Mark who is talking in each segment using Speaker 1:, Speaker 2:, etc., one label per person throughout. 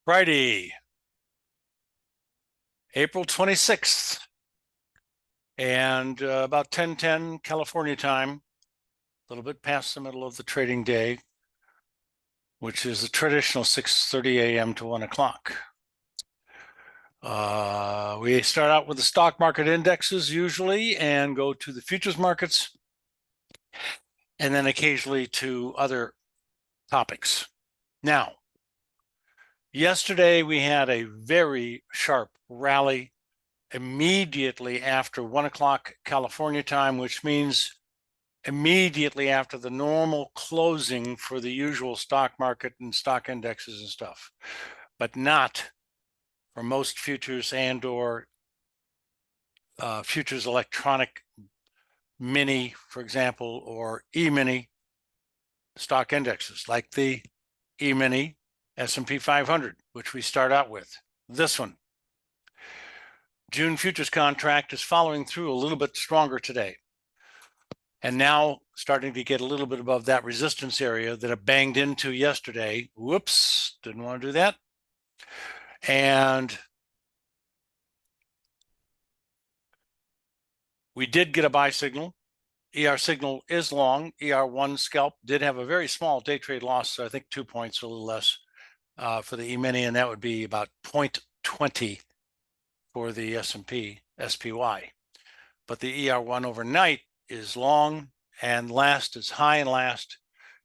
Speaker 1: Friday, April 26th, and about 10:10 California time, a little bit past the middle of the trading day, which is the traditional 6:30 a.m. to 1 o'clock. We start out with the stock market indexes usually and go to the futures markets, and then occasionally to other topics. Now, yesterday we had a very sharp rally immediately after 1 o'clock California time, which means immediately after the normal closing for the usual stock market and stock indexes and stuff, but not for most futures and or futures electronic mini, for example, or E-mini stock indexes like the E-mini S&P 500, which we start out with. This one. June futures contract is following through a little bit stronger today. And now starting to get a little bit above that resistance area that it banged into yesterday. Whoops, didn't want to do that. And we did get a buy signal. ER signal is long. ER1 scalp did have a very small day trade loss, so I think 2 points, a little less for the E-mini, and that would be about 0.20 for the S&P SPY. But the ER1 overnight is long and last is high and last,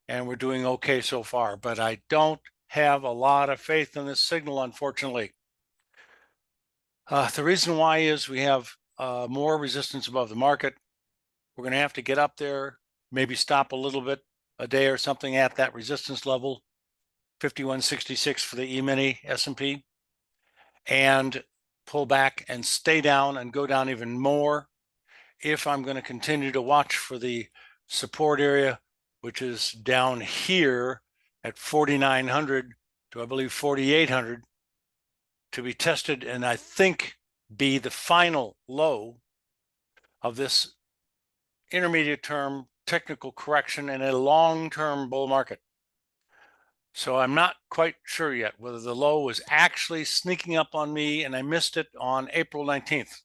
Speaker 1: and we're doing okay so far. But I don't have a lot of faith in this signal, unfortunately. The reason why is we have more resistance above the market. We're going to have to get up there, maybe stop a little bit a day or something at that resistance level, 51.66 for the E-mini S&P, and pull back and stay down and go down even more if I'm going to continue to watch for the support area, which is down here at 4,900 to, I believe, 4,800 to be tested, and I think be the final low of this intermediate term technical correction in a long-term bull market. So I'm not quite sure yet whether the low was actually sneaking up on me and I missed it on April 19th.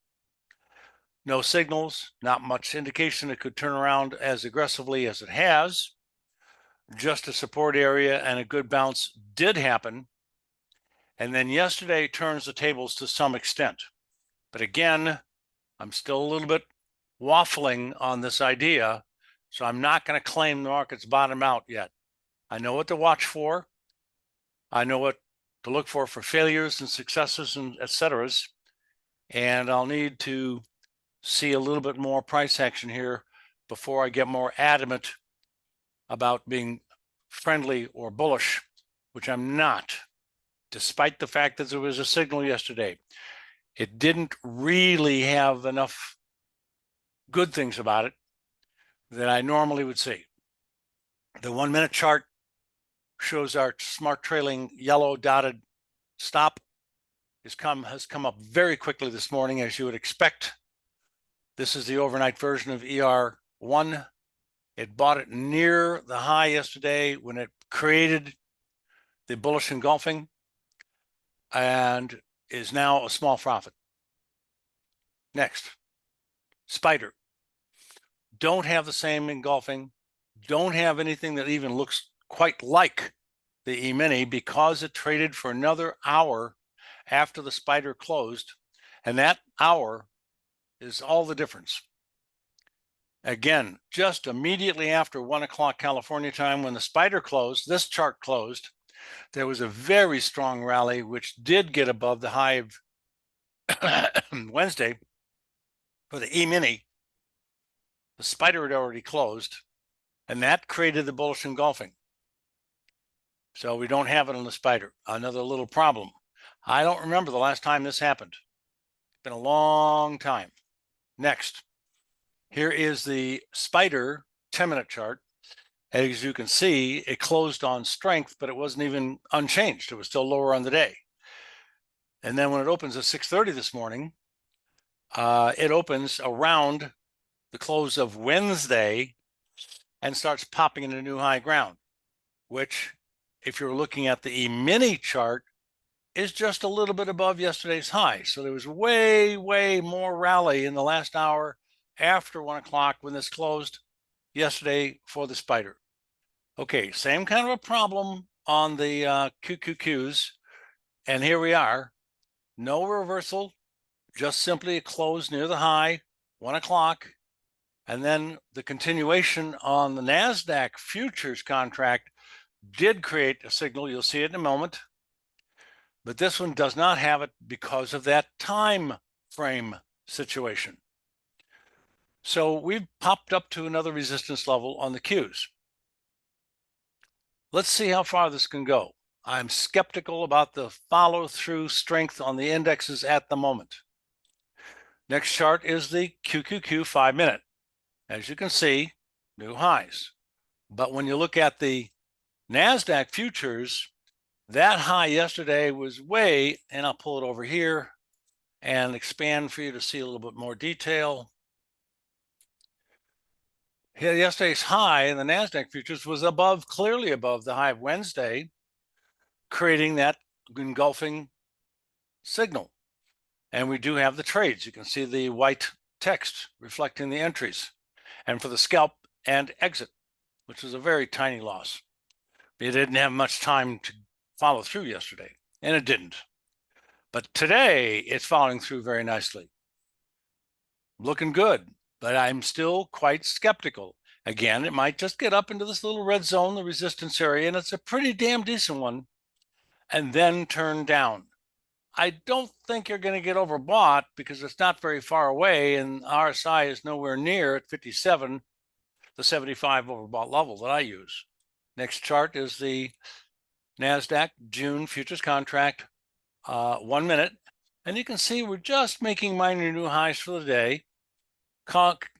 Speaker 1: No signals, not much indication it could turn around as aggressively as it has. Just a support area and a good bounce did happen. And then yesterday turns the tables to some extent. But again, I'm still a little bit waffling on this idea, so I'm not going to claim the market's bottom out yet. I know what to watch for. I know what to look for failures and successes and et ceteras. And I'll need to see a little bit more price action here before I get more adamant about being friendly or bullish, which I'm not, despite the fact that there was a signal yesterday. It didn't really have enough good things about it that I normally would see. The 1 minute chart shows our smart trailing yellow dotted stop has come up very quickly this morning, as you would expect. This is the overnight version of ER1. It bought it near the high yesterday when it created the bullish engulfing and is now a small profit. Next, Spider. Don't have the same engulfing, don't have anything that even looks quite like the E-mini because it traded for another hour after the Spider closed, and that hour is all the difference. Again, just immediately after 1 o'clock California time when the Spider closed, this chart closed, there was a very strong rally which did get above the high of Wednesday for the E-mini. The Spider had already closed, and that created the bullish engulfing. So we don't have it on the Spider. Another little problem. I don't remember the last time this happened. It's been a long time. Next, here is the Spider 10-minute chart. As you can see, it closed on strength, but it wasn't even unchanged. It was still lower on the day. And then when it opens at 6:30 this morning, it opens around the close of Wednesday and starts popping into new high ground, which, if you're looking at the E-mini chart, is just a little bit above yesterday's high. So there was way, way more rally in the last hour after 1 o'clock when this closed yesterday for the spider. Okay, same kind of a problem on the QQQs. And here we are. No reversal, just simply a close near the high, 1 o'clock. And then the continuation on the NASDAQ futures contract did create a signal. You'll see it in a moment. But this one does not have it because of that time frame situation. So we've popped up to another resistance level on the Qs. Let's see how far this can go. I'm skeptical about the follow-through strength on the indexes at the moment. Next chart is the QQQ 5-minute. As you can see, new highs. But when you look at the NASDAQ futures, that high yesterday was way, and I'll pull it over here and expand for you to see a little bit more detail. Here, yesterday's high in the NASDAQ futures was above, clearly above the high of Wednesday, creating that engulfing signal. And we do have the trades. You can see the white text reflecting the entries. And for the scalp and exit, which was a very tiny loss. It didn't have much time to follow through yesterday, and it didn't. But today, it's following through very nicely. Looking good, but I'm still quite skeptical. Again, it might just get up into this little red zone, the resistance area, and it's a pretty damn decent one, and then turn down. I don't think you're going to get overbought because it's not very far away, and RSI is nowhere near at 57, the 75 overbought level that I use. Next chart is the NASDAQ June futures contract, 1 minute. And you can see we're just making minor new highs for the day,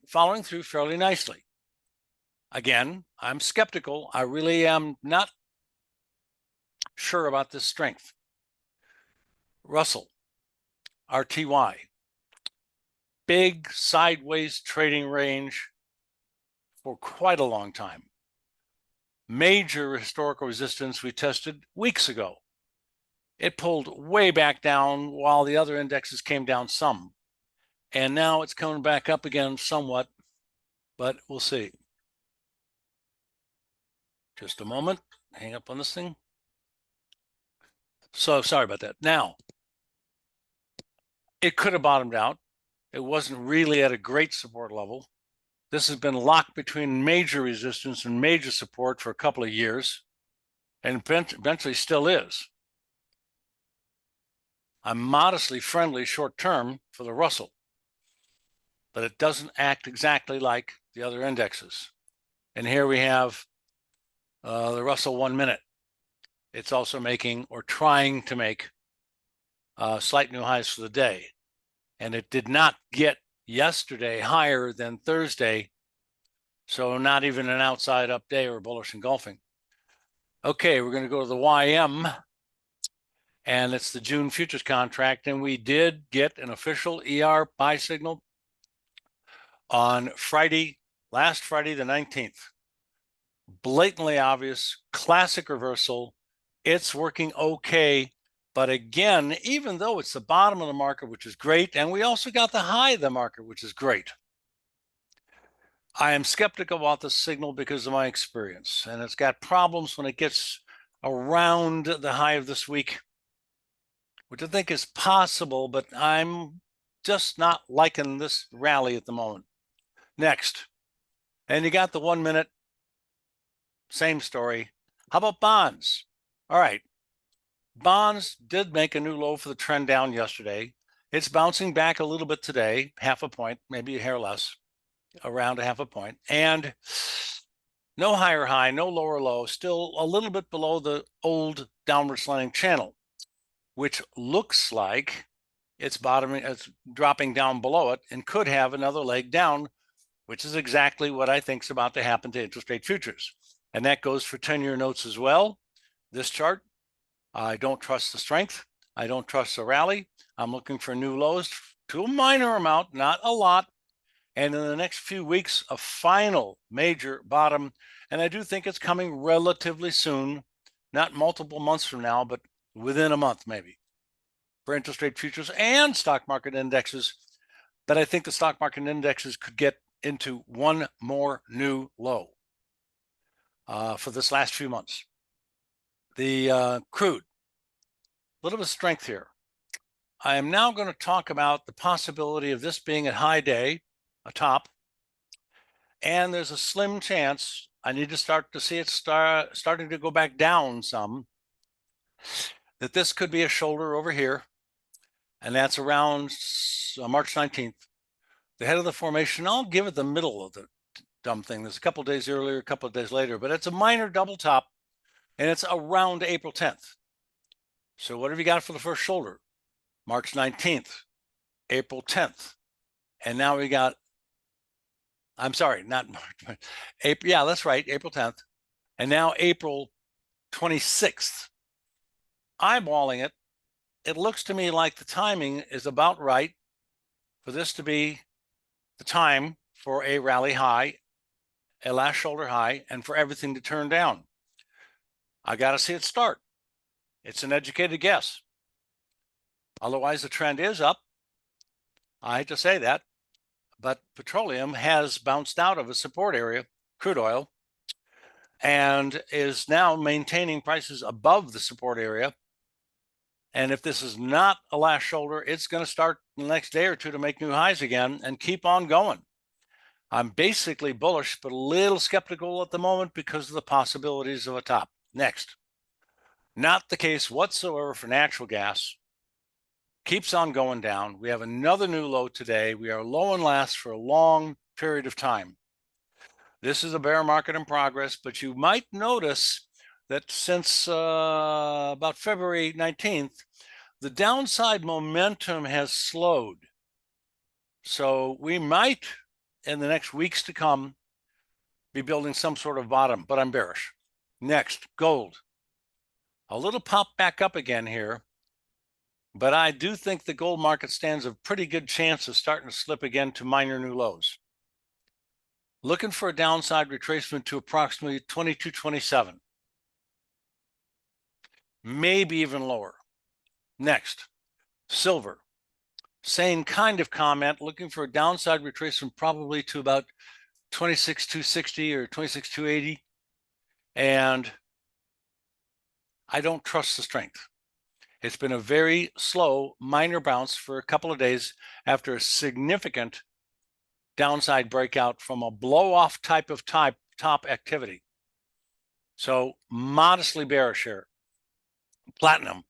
Speaker 1: following through fairly nicely. Again, I'm skeptical. I really am not sure about this strength. Russell, RTY, big sideways trading range for quite a long time. Major historical resistance we tested weeks ago. It pulled way back down while the other indexes came down some. And now it's coming back up again somewhat, but we'll see. Just a moment. Hang up on this thing. So sorry about that. Now, it could have bottomed out. It wasn't really at a great support level. This has been locked between major resistance and major support for a couple of years, and eventually still is. I'm modestly friendly short term for the Russell, but it doesn't act exactly like the other indexes. And here we have the Russell 1 minute. It's also making or trying to make slight new highs for the day. And it did not get yesterday higher than Thursday. So not even an outside up day or bullish engulfing. Okay, we're going to go to the YM. And it's the June futures contract. And we did get an official ER buy signal on Friday, last Friday, the 19th. Blatantly obvious, classic reversal. It's working okay. But again, even though it's the bottom of the market, which is great, and we also got the high of the market, which is great, I am skeptical about the signal because of my experience. And it's got problems when it gets around the high of this week, which I think is possible, but I'm just not liking this rally at the moment. Next, and you got the 1 minute, same story. How about bonds? All right. Bonds did make a new low for the trend down yesterday. It's bouncing back a little bit today, half a point, maybe a hair less, around a half a point. And no higher high, no lower low, still a little bit below the old downward slanting channel, which looks like it's bottoming, it's dropping down below it and could have another leg down, which is exactly what I think is about to happen to interest rate futures. And that goes for 10-year notes as well. This chart, I don't trust the strength. I don't trust the rally. I'm looking for new lows to a minor amount, not a lot. And in the next few weeks, a final major bottom. And I do think it's coming relatively soon, not multiple months from now, but within a month maybe. for interest rate futures and stock market indexes, but I think the stock market indexes could get into one more new low for this last few months. The crude, a little bit of strength here. I am now going to talk about the possibility of this being a high day, a top, and there's a slim chance I need to start to see it starting to go back down some, that this could be a shoulder over here, and that's around March 19th. The head of the formation, I'll give it the middle of the dumb thing. There's a couple of days earlier, a couple of days later, but it's a minor double top, and it's around April 10th. So what have you got for the first shoulder? March 19th, April 10th. And now we got, I'm sorry, not March, April, yeah, that's right, April 10th. And now April 26th. Eyeballing it, it looks to me like the timing is about right for this to be the time for a rally high, a last shoulder high, and for everything to turn down. I got to see it start. It's an educated guess. Otherwise, the trend is up. I hate to say that, but petroleum has bounced out of a support area, crude oil, and is now maintaining prices above the support area. And if this is not a last shoulder, it's going to start the next day or two to make new highs again and keep on going. I'm basically bullish, but a little skeptical at the moment because of the possibilities of a top. Next, not the case whatsoever for natural gas. Keeps on going down. We have another new low today. We are low and last for a long period of time. This is a bear market in progress, but you might notice that since about February 19th, the downside momentum has slowed. So we might, in the next weeks to come, be building some sort of bottom, but I'm bearish. Next, gold. A little pop back up again here, but I do think the gold market stands a pretty good chance of starting to slip again to minor new lows. Looking for a downside retracement to approximately 22.27. Maybe even lower. Next, silver. Same kind of comment, looking for a downside retracement probably to about 26.260 or 26.280. And I don't trust the strength. It's been a very slow minor bounce for a couple of days after a significant downside breakout from a blow-off type of top activity. So modestly bearish here. Platinum.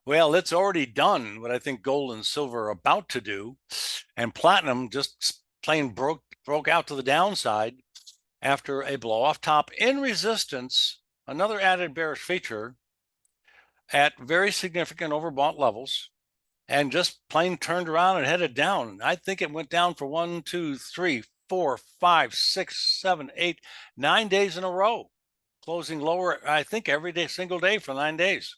Speaker 1: Well, it's already done what I think gold and silver are about to do. And platinum just plain broke out to the downside after a blow-off top in resistance, another added bearish feature, at very significant overbought levels, and just plain turned around and headed down. I think it went down for 1, 2, 3, 4, 5, 6, 7, 8, 9 days in a row, closing lower, I think, every day, single day for 9 days.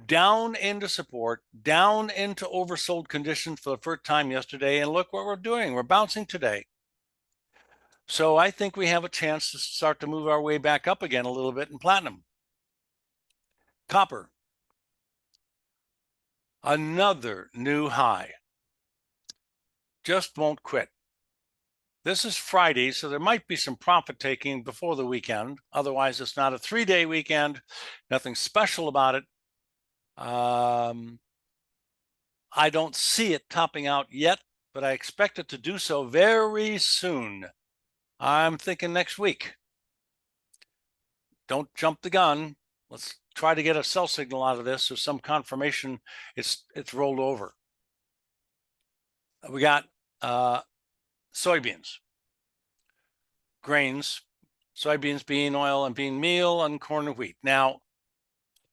Speaker 1: Down into support, down into oversold conditions for the first time yesterday, and look what we're doing. We're bouncing today. So I think we have a chance to start to move our way back up again a little bit in platinum. Copper. Another new high. Just won't quit. This is Friday, so there might be some profit taking before the weekend. Otherwise, it's not a 3-day weekend. Nothing special about it. I don't see it topping out yet, but I expect it to do so very soon. I'm thinking next week. Don't jump the gun. Let's try to get a sell signal out of this or some confirmation it's rolled over. We got soybeans, grains, soybeans, bean oil, and bean meal, and corn and wheat. Now,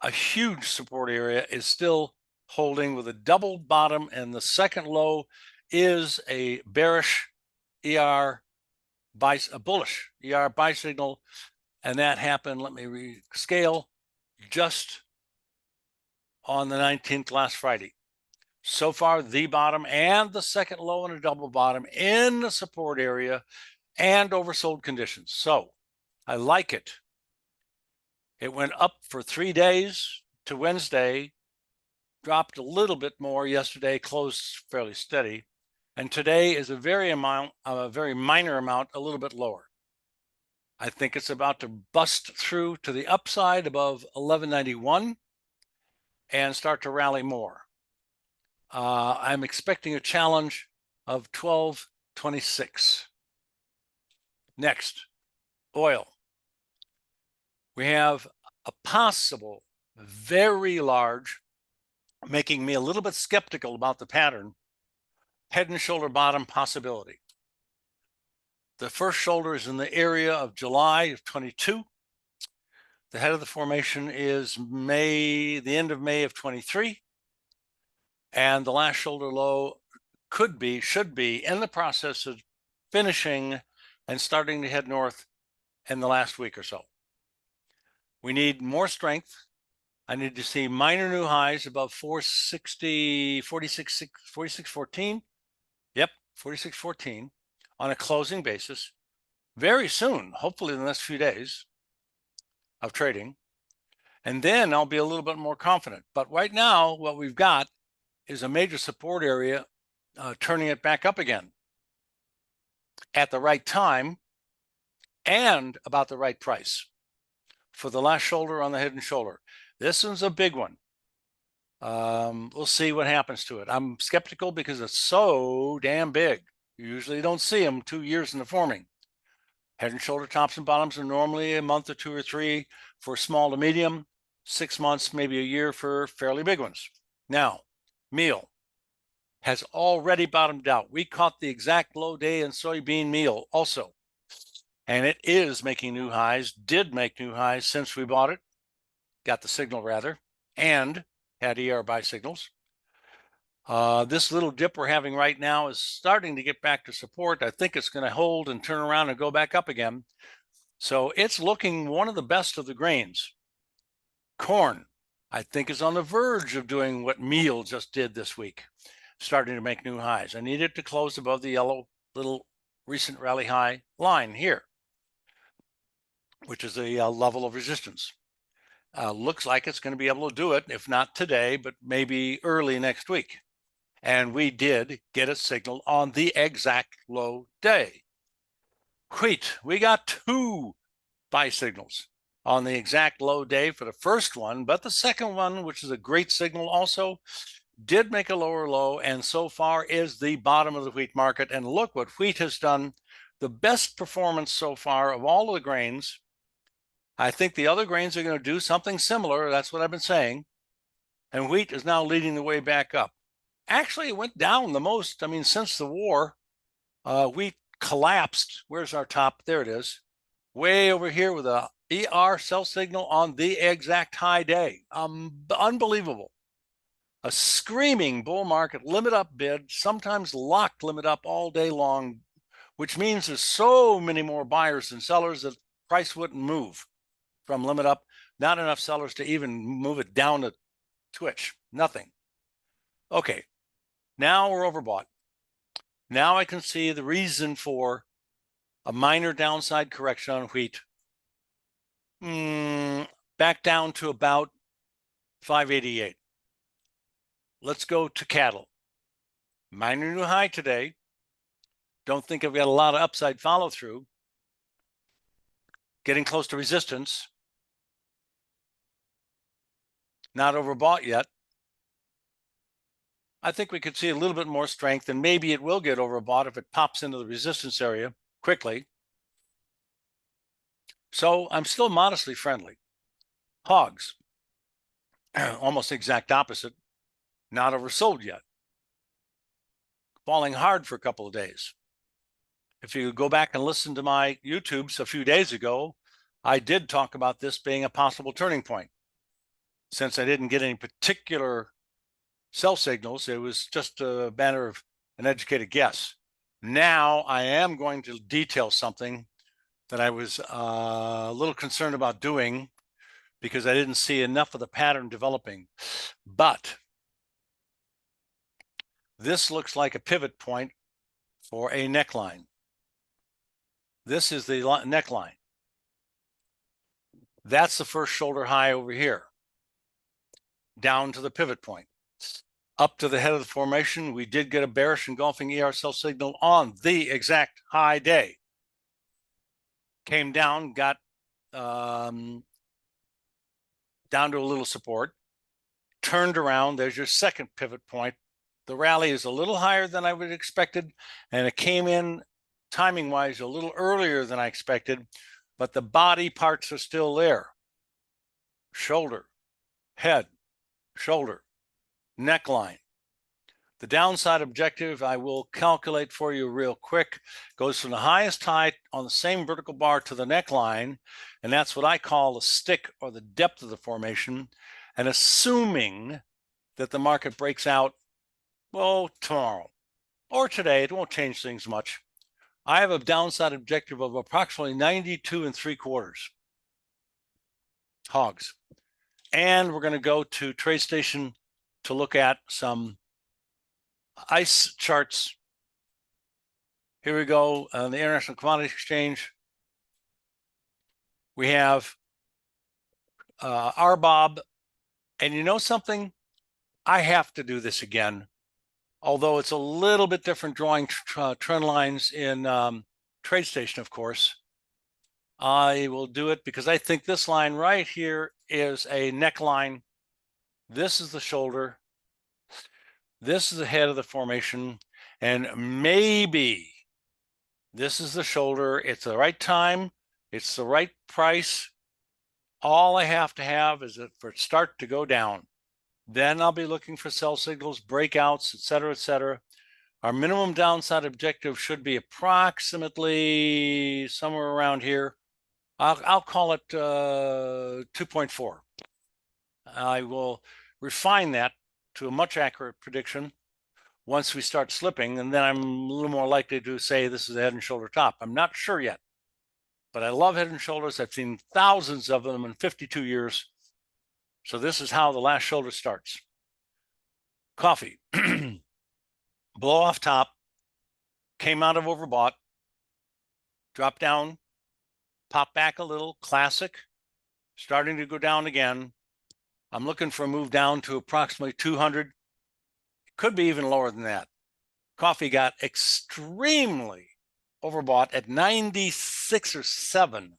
Speaker 1: a huge support area is still holding with a double bottom, and the second low is a bearish a bullish ER buy signal, and that happened, let me rescale, just on the 19th, last Friday. So far, the bottom and the second low and a double bottom in the support area and oversold conditions. So I like it. It went up for 3 days to Wednesday, dropped a little bit more yesterday, closed fairly steady. And today is a very minor amount, a little bit lower. I think it's about to bust through to the upside above 1191 and start to rally more. I'm expecting a challenge of 1226. Next, oil. We have a possible, very large, making me a little bit skeptical about the pattern, head and shoulder bottom possibility. The first shoulder is in the area of July of 22. The head of the formation is the end of May of 23. And the last shoulder low should be in the process of finishing and starting to head north in the last week or so. We need more strength. I need to see minor new highs above 4614. Yep, 4614 on a closing basis very soon, hopefully in the next few days of trading. And then I'll be a little bit more confident. But right now, what we've got is a major support area, turning it back up again at the right time and about the right price for the last shoulder on the head and shoulder. This one's a big one. We'll see what happens to it. I'm skeptical because it's so damn big. You usually don't see them 2 years in the forming. Head and shoulder tops and bottoms are normally a month or 2 or 3 for small to medium, 6 months, maybe a year for fairly big ones. Now, meal has already bottomed out. We caught the exact low day in soybean meal also. And it is making new highs, did make new highs since we bought it, got the signal rather, and had ER buy signals. This little dip we're having right now is starting to get back to support. I think it's going to hold and turn around and go back up again. So it's looking one of the best of the grains. Corn, I think, is on the verge of doing what meal just did this week, starting to make new highs. I need it to close above the yellow little recent rally high line here, which is a level of resistance. Looks like it's going to be able to do it, if not today, but maybe early next week. And we did get a signal on the exact low day. Wheat, we got 2 buy signals on the exact low day for the first one, but the second one, which is a great signal also, did make a lower low and so far is the bottom of the wheat market. And look what wheat has done, the best performance so far of all of the grains. I think the other grains are going to do something similar. That's what I've been saying. And wheat is now leading the way back up. Actually, it went down the most. I mean, since the war, wheat collapsed. Where's our top? There it is. Way over here with a ER sell signal on the exact high day. Unbelievable. A screaming bull market, limit up bid, sometimes locked limit up all day long, which means there's so many more buyers than sellers that price wouldn't move from limit up. Not enough sellers to even move it down to twitch. Nothing. Okay, now we're overbought. Now I can see the reason for a minor downside correction on wheat. Back down to about 588. Let's go to cattle. Minor new high today. Don't think I've got a lot of upside follow through. Getting close to resistance. Not overbought yet. I think we could see a little bit more strength, and maybe it will get overbought if it pops into the resistance area quickly. So I'm still modestly friendly. Hogs, almost exact opposite, not oversold yet. Falling hard for a couple of days. If you go back and listen to my YouTubes a few days ago, I did talk about this being a possible turning point. Since I didn't get any particular sell signals, it was just a matter of an educated guess. Now I am going to detail something that I was a little concerned about doing because I didn't see enough of the pattern developing. But this looks like a pivot point for a neckline. This is the neckline. That's the first shoulder high over here, down to the pivot point. up to the head of the formation. We did get a bearish engulfing ER sell signal on the exact high day. Came down, got down to a little support, turned around. There's your second pivot point. The rally is a little higher than I would have expected, and it came in timing-wise a little earlier than I expected, but the body parts are still there. Shoulder, head, shoulder, neckline. The downside objective, I will calculate for you real quick, goes from the highest height on the same vertical bar to the neckline, and that's what I call the stick or the depth of the formation. And assuming that the market breaks out, well, tomorrow or today, it won't change things much. I have a downside objective of approximately 92 3/4 hogs. And we're going to go to TradeStation to look at some ICE charts. Here we go on the International Commodity Exchange. We have RBOB, and you know something? I have to do this again, although it's a little bit different drawing trend lines in TradeStation, of course. I will do it because I think this line right here is a neckline. This is the shoulder. This is the head of the formation, and maybe this is the shoulder. It's the right time. It's the right price. All I have to have is for it start to go down. Then I'll be looking for sell signals, breakouts, etc., etc. Our minimum downside objective should be approximately somewhere around here. I'll call it 2.4. I will refine that to a much accurate prediction once we start slipping, and then I'm a little more likely to say this is a head and shoulder top. I'm not sure yet, but I love head and shoulders. I've seen thousands of them in 52 years. So this is how the last shoulder starts. Coffee, blow off top, came out of overbought, dropped down, popped back a little, classic, starting to go down again. I'm looking for a move down to approximately 200. Could be even lower than that. Coffee got extremely overbought at 96 or 7.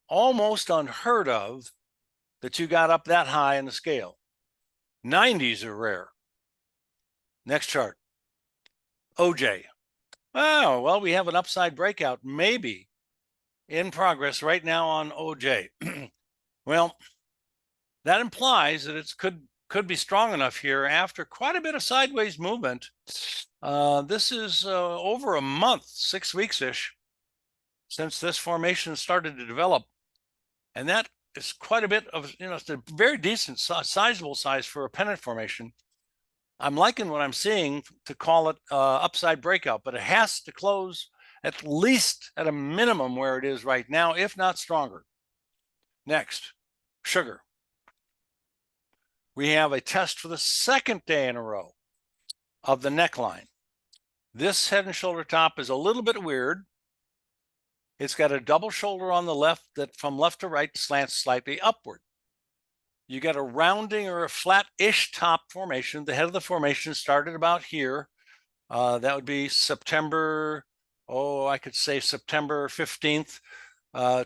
Speaker 1: Almost unheard of that you got up that high in the scale. 90s are rare. Next chart. OJ. Oh, well, we have an upside breakout, maybe in progress right now on OJ. Well, that implies that it could be strong enough here after quite a bit of sideways movement. This is over a month, 6 weeks-ish, since this formation started to develop. And that is quite a bit of, it's a very decent, sizable size for a pennant formation. I'm liking what I'm seeing to call it upside breakout, but it has to close at least at a minimum where it is right now, if not stronger. Next, sugar. We have a test for the second day in a row of the neckline. This head and shoulder top is a little bit weird. It's got a double shoulder on the left that from left to right slants slightly upward. You got a rounding or a flat-ish top formation. The head of the formation started about here. That would be September, I could say September 15th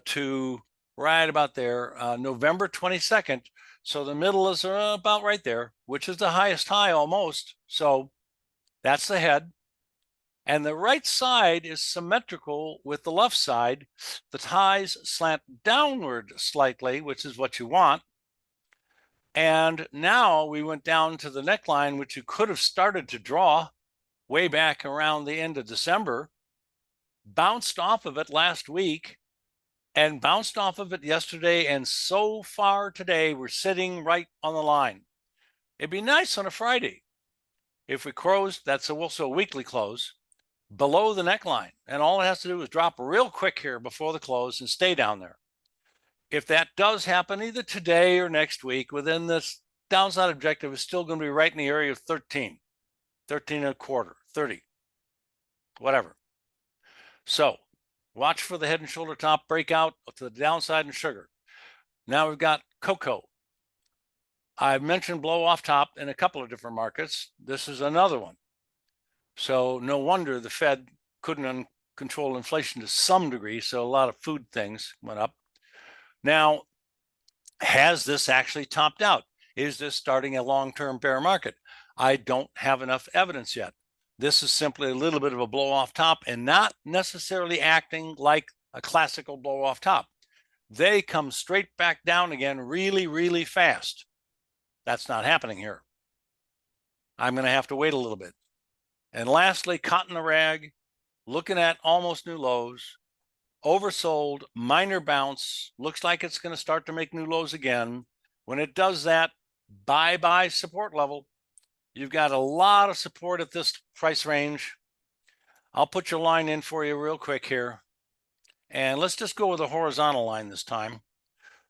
Speaker 1: to right about there, November 22nd. So the middle is about right there, which is the highest high almost. So that's the head. And the right side is symmetrical with the left side. The ties slant downward slightly, which is what you want. And now we went down to the neckline, which you could have started to draw way back around the end of December, bounced off of it last week, and bounced off of it yesterday. And so far today, we're sitting right on the line. It'd be nice on a Friday if we closed, that's also a weekly close, below the neckline. And all it has to do is drop real quick here before the close and stay down there. If that does happen either today or next week, within this downside objective is still going to be right in the area of 13 1/4, 30, whatever. So watch for the head and shoulder top breakout to the downside in sugar. Now we've got cocoa. I've mentioned blow off top in a couple of different markets. This is another one. So no wonder the Fed couldn't control inflation to some degree. So a lot of food things went up. Now, has this actually topped out? Is this starting a long-term bear market? I don't have enough evidence yet. This is simply a little bit of a blow off top and not necessarily acting like a classical blow off top. They come straight back down again really, really fast. That's not happening here. I'm going to have to wait a little bit. And lastly, cotton the rag, looking at almost new lows, oversold, minor bounce, looks like it's going to start to make new lows again. When it does that, bye-bye support level. You've got a lot of support at this price range. I'll put your line in for you real quick here. And let's just go with a horizontal line this time.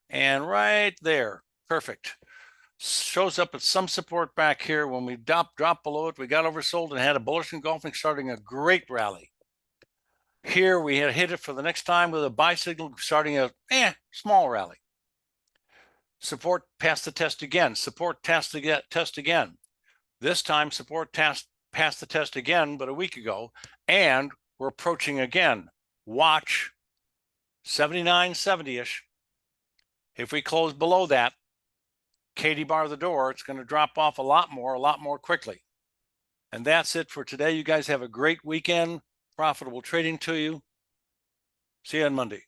Speaker 1: And right there, perfect. Shows up at some support back here. When we dropped below it, we got oversold and had a bullish engulfing, starting a great rally. Here we had hit it for the next time with a buy signal, starting a small rally. Support passed the test again. Support passed the test again. This time support passed the test again, but a week ago, and we're approaching again. Watch 79.70-ish. If we close below that, Katie bar the door, it's going to drop off a lot more quickly. And that's it for today. You guys have a great weekend. Profitable trading to you. See you on Monday.